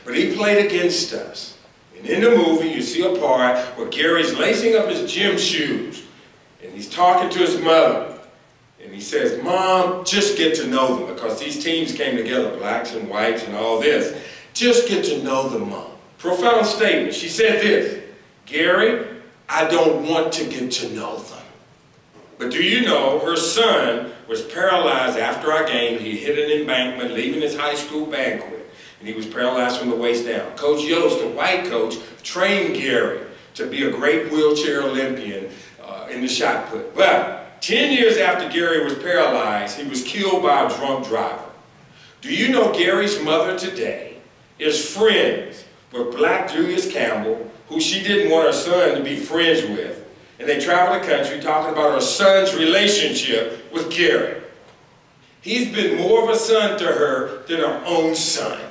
but he played against us. And in the movie, you see a part where Gary's lacing up his gym shoes, and he's talking to his mother. And he says, Mom, just get to know them, because these teams came together, blacks and whites and all this. Just get to know them, Mom. Profound statement. She said this, Gary, I don't want to get to know them. But do you know, her son was paralyzed after our game. He hit an embankment, leaving his high school banquet, and he was paralyzed from the waist down. Coach Yost, the white coach, trained Gary to be a great wheelchair Olympian in the shot put. But 10 years after Gary was paralyzed, he was killed by a drunk driver. Do you know Gary's mother today is friends with black Julius Campbell, who she didn't want her son to be friends with? And they traveled the country talking about her son's relationship with Gary. He's been more of a son to her than her own son.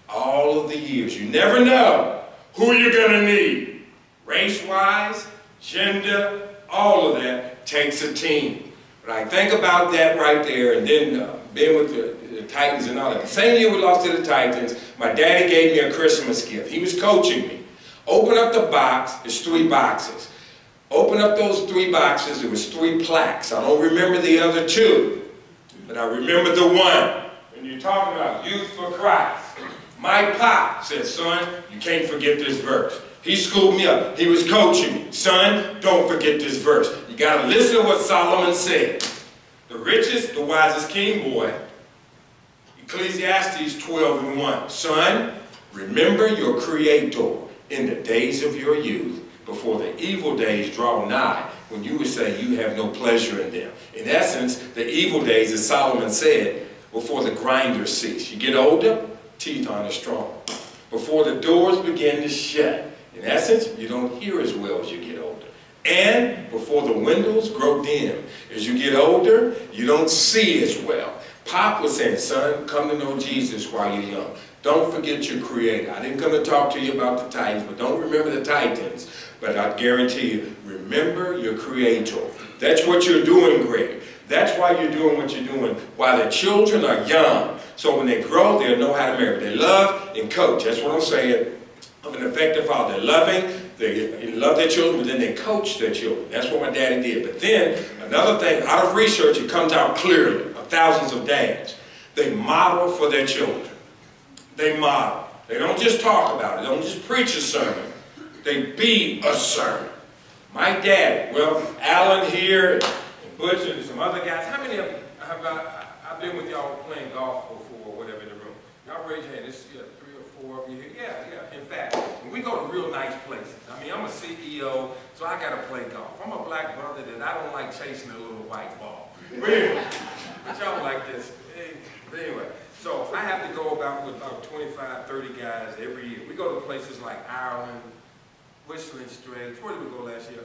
All of the years. You never know who you're going to need. Race-wise, gender, all of that takes a team. But I think about that right there, and then being with the Titans and all that. The same year we lost to the Titans, my daddy gave me a Christmas gift. He was coaching me. Open up the box, there's 3 boxes. Open up those 3 boxes, there was 3 plaques. I don't remember the other 2, but I remember the one. When you're talking about youth for Christ, my pop said, son, you can't forget this verse. He schooled me up. He was coaching me. Son, don't forget this verse. You got to listen to what Solomon said. The richest, the wisest king, boy. Ecclesiastes 12:1. Son, remember your Creator in the days of your youth, before the evil days draw nigh, when you would say you have no pleasure in them. In essence, the evil days, as Solomon said, before the grinders cease. You get older, teeth aren't as strong. Before the doors begin to shut. In essence, you don't hear as well as you get older. And before the windows grow dim. As you get older, you don't see as well. Pop was saying, son, come to know Jesus while you're young. Don't forget your Creator. I didn't come to talk to you about the Titans, but don't remember the Titans. But I guarantee you, remember your Creator. That's what you're doing, Greg. That's why you're doing what you're doing while the children are young. So when they grow, they'll know how to marry. They love and coach. That's what I'm saying. Of an effective father. They're loving, they love their children, but then they coach their children. That's what my daddy did. But then, another thing, out of research, it comes out clearly, of thousands of dads. They model for their children. They model. They don't just talk about it. They don't just preach a sermon. They be a sermon. My dad, well, Alan here, and Butch and some other guys, how many of them have I've been with y'all playing golf before or whatever in the room? Y'all raise your hand. This, 3 or 4 of you here. Yeah. In fact, when we go to real nice places, I mean, I'm a CEO, so I got to play golf. I'm a black brother that I don't like chasing a little white ball. But anyway, but y'all like this. But anyway, so I have to go about with about 25, 30 guys every year. We go to places like Ireland, Whistling Straits. Where did we go last year?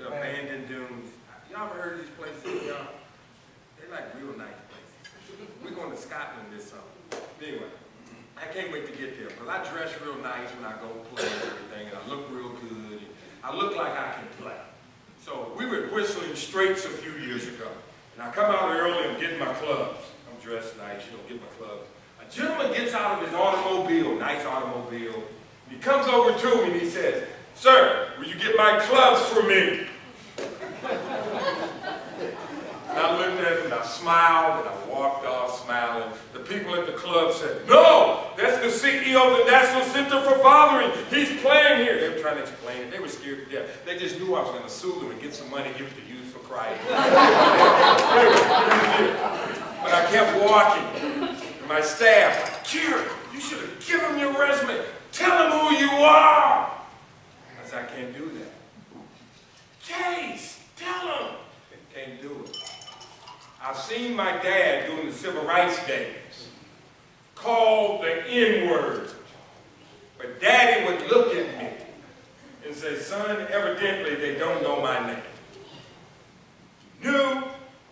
Abandoned Dunes. Y'all ever heard of these places? They're like real nice places. We're going to Scotland this summer. Anyway, I can't wait to get there. But I dress real nice when I go play and everything, and I look real good. I look like I can play. So we were at Whistling Straits a few years ago, and I come out early and get my clubs. I'm dressed nice, get my clubs. A gentleman gets out of his automobile, nice automobile, and he comes over to me and he says, sir, will you get my clubs for me? And I looked at him and I smiled and I walked off smiling. The people at the club said, no, that's the CEO of the National Center for Fathering. He's playing here. They were trying to explain it. They were scared to death. They just knew I was going to sue them and get some money, give it to Youth for Christ. But I kept walking. And my staff, like, Carey, you should have given him your resume. Tell him who you are. I said, I can't do that. Case, tell him. Can't do it. I've seen my dad during the Civil Rights days called the N-word. But Daddy would look at me and say, son, evidently they don't know my name. He knew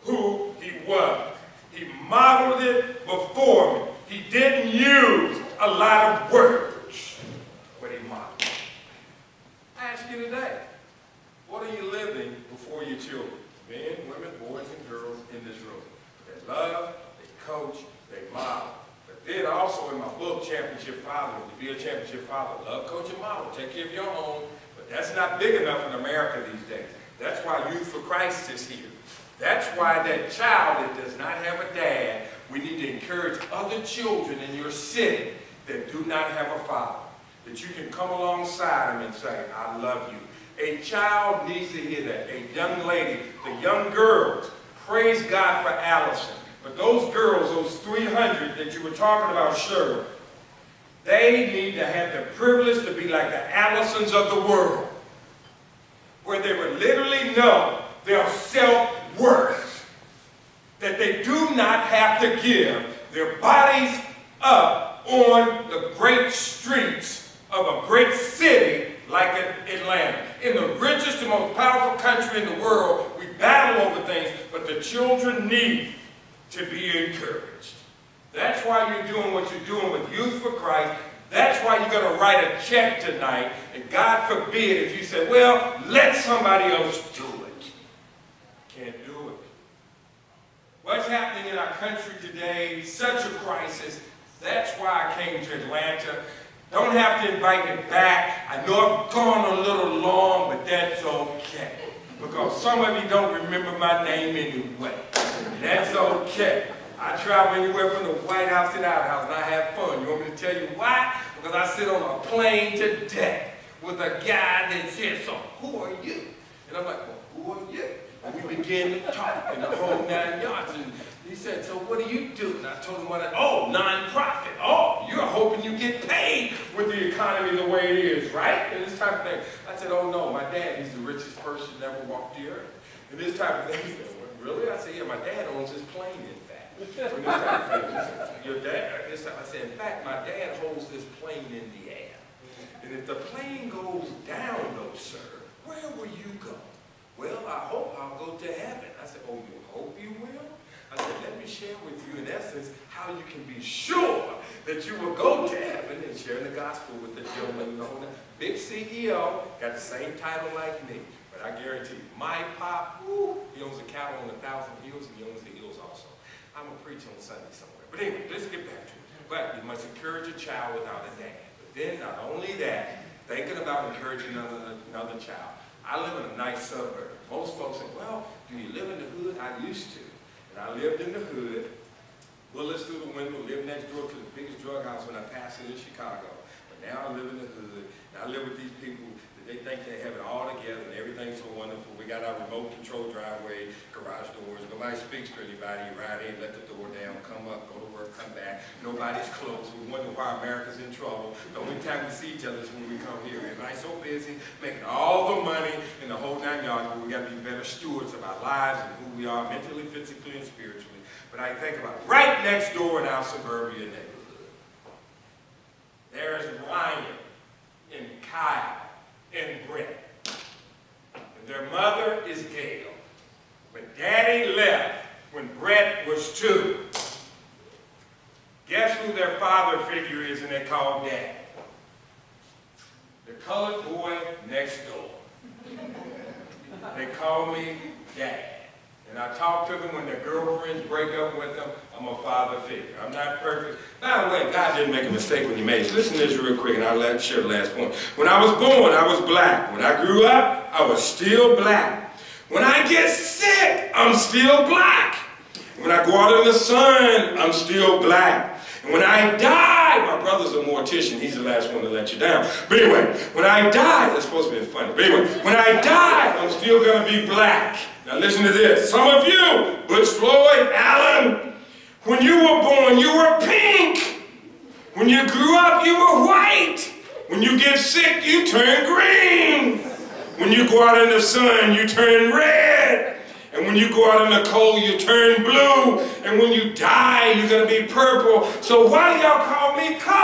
who he was. He modeled it before me. He didn't use a lot of words, but he modeled. I ask you today, what are you living before your children? Men, women, boys, and girls in this room. They love, they coach, they model. But Then also in my book, Championship Father, to be a championship father, love, coach, and model. Take care of your own. But that's not big enough in America these days. That's why Youth for Christ is here. That's why that child that does not have a dad, we need to encourage other children in your city that do not have a father. That you can come alongside them and say, I love you. A child needs to hear that. A young lady, the young girls, praise God for Allison. But those girls, those 300 that you were talking about, Shirley, they need to have the privilege to be like the Allisons of the world, where they would literally know their self-worth, that they do not have to give their bodies up on the great streets of a great city like Atlanta. In the richest and most powerful country in the world, we battle over things, but the children need to be encouraged. That's why you're doing what you're doing with Youth for Christ. That's why you're going to write a check tonight. And God forbid if you say, well, let somebody else do it. Can't do it. What's happening in our country today, such a crisis. That's why I came to Atlanta. Don't have to invite me back. I know I've gone a little long, but that's okay. Because some of you don't remember my name anyway. That's okay. I travel anywhere from the White House to the House, and I have fun. You want me to tell you why? Because I sit on a plane today with a guy that says, so who are you? And I'm like, well, who are you? And we began to talk in the whole 9 yards. And he said, so what do you do? And I told him non-profit. Oh, you're hoping you get paid with the economy the way it is, right? And this type of thing. I said, oh no, my dad, he's the richest person that ever walked the earth. And this type of thing. He said, well, really? I said, yeah, my dad owns this plane, in fact. And this type of thing. He said, your dad? I said, in fact, my dad holds this plane in the air. And if the plane goes down, though, sir, where will you go? Well, I hope I'll go to heaven. I said, oh, you hope you will? I said, let me share with you, in essence, how you can be sure that you will go to heaven and share the gospel with the gentleman known as big CEO, got the same title like me. But I guarantee you, my pop, he owns the cattle on 1,000 hills, and he owns the hills also. I'm going to preach on Sunday somewhere. But anyway, let's get back to it. But you must encourage a child without a dad. But then, not only that, thinking about encouraging another child. I live in a nice suburb. Most folks say, well, do you live in the hood? I used to. And I lived in the hood, bullets through the window, lived next door to the biggest drug house when I passed it in Chicago. But now I live in the hood, and I live with these people that they think they have it all together and everything's so wonderful. We got our remote control driveway, garage doors. Nobody speaks to anybody. You ride in, let the door down, come up, go to work, come back. Nobody's close. We wonder why America's in trouble. The only time we see each other is when we come here. Everybody's so busy making all the money in the whole 9 yards, but we got to be better stewards of our lives and who we are mentally, physically, and spiritually. But I think about it, right next door in our suburbia neighborhood, there is Ryan and Kyle and Brett. And their mother is Gail. But Daddy left when Brett was 2. Guess who their father figure is and they call Dad? The colored boy next door. They call me Dad. And I talk to them when their girlfriends break up with them. I'm a father figure. I'm not perfect. By the way, God didn't make a mistake when he made it. Listen to this real quick, and I'll share the last one. When I was born, I was black. When I grew up, I was still black. When I get sick, I'm still black. When I go out in the sun, I'm still black. And when I die, my brother's a mortician. He's the last one to let you down. But anyway, when I die, that's supposed to be funny. But anyway, when I die, I'm still going to be black. Now listen to this. Some of you, Butch Floyd, Allen, when you were born, you were pink. When you grew up, you were white. When you get sick, you turn green. When you go out in the sun, you turn red. And when you go out in the cold, you turn blue. And when you die, you're going to be purple. So why do y'all call me color?